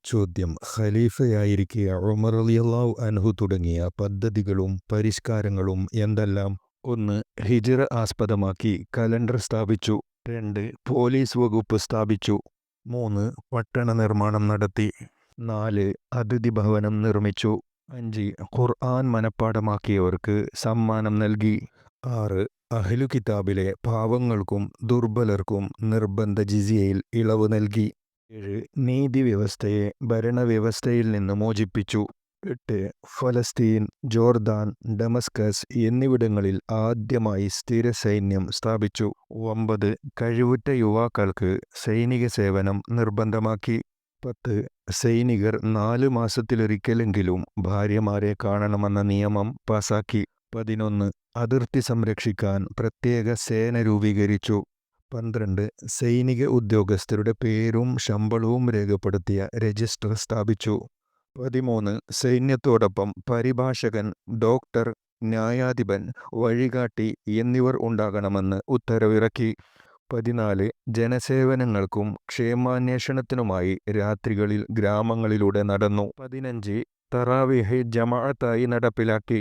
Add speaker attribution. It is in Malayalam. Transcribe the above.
Speaker 1: ചോദ്യം: ഖലീഫയായിരിക്കെ ഉമർ റളിയല്ലാഹു അൻഹു തുടങ്ങിയ പദ്ധതികളും പരിഷ്കാരങ്ങളും എന്തെല്ലാം? 1. ഹിജ്റ ആസ്പദമാക്കി കലണ്ടർ സ്ഥാപിച്ചു. 2. പോലീസ് വകുപ്പ് സ്ഥാപിച്ചു. 3. പട്ടണ നിർമ്മാണം നടത്തി. 4. അതിഥി ഭവനം നിർമ്മിച്ചു. 5. ഖുർആൻ മനഃപ്പാഠമാക്കിയവർക്ക് സമ്മാനം നൽകി. 6. അഹ്ലു കിതാബിലെ പാവങ്ങൾക്കും ദുർബലർക്കും നിർബന്ധ ജിസിയയിൽ ഇളവ് നൽകി. 7. നീതിവ്യവസ്ഥയെ ഭരണവ്യവസ്ഥയിൽ നിന്ന് മോചിപ്പിച്ചു. 8. ഫലസ്തീൻ, ജോർദാൻ, ഡമസ്കസ് എന്നിവിടങ്ങളിൽ ആദ്യമായി സ്ഥിര സൈന്യം സ്ഥാപിച്ചു. 9. കഴിവുറ്റ യുവാക്കൾക്ക് സൈനിക സേവനം നിർബന്ധമാക്കി. 10. സൈനികർ 4 മാസത്തിലൊരിക്കലെങ്കിലും ഭാര്യമാരെ കാണണമെന്ന നിയമം പാസാക്കി. 11. അതിർത്തി സംരക്ഷിക്കാൻ പ്രത്യേക സേന രൂപീകരിച്ചു. 12. സൈനിക ഉദ്യോഗസ്ഥരുടെ പേരും ശമ്പളവും രേഖപ്പെടുത്തിയ രജിസ്റ്റർ സ്ഥാപിച്ചു. 13. സൈന്യത്തോടൊപ്പം പരിഭാഷകൻ, ഡോക്ടർ, ന്യായാധിപൻ, വഴികാട്ടി എന്നിവർ ഉണ്ടാകണമെന്ന് ഉത്തരവിറക്കി. 14. ജനസേവനങ്ങൾക്കും ക്ഷേമാന്വേഷണത്തിനുമായി രാത്രികളിൽ ഗ്രാമങ്ങളിലൂടെ നടന്നു. 15. തറാവീഹ് ജമാഅത്തായി നടപ്പിലാക്കി.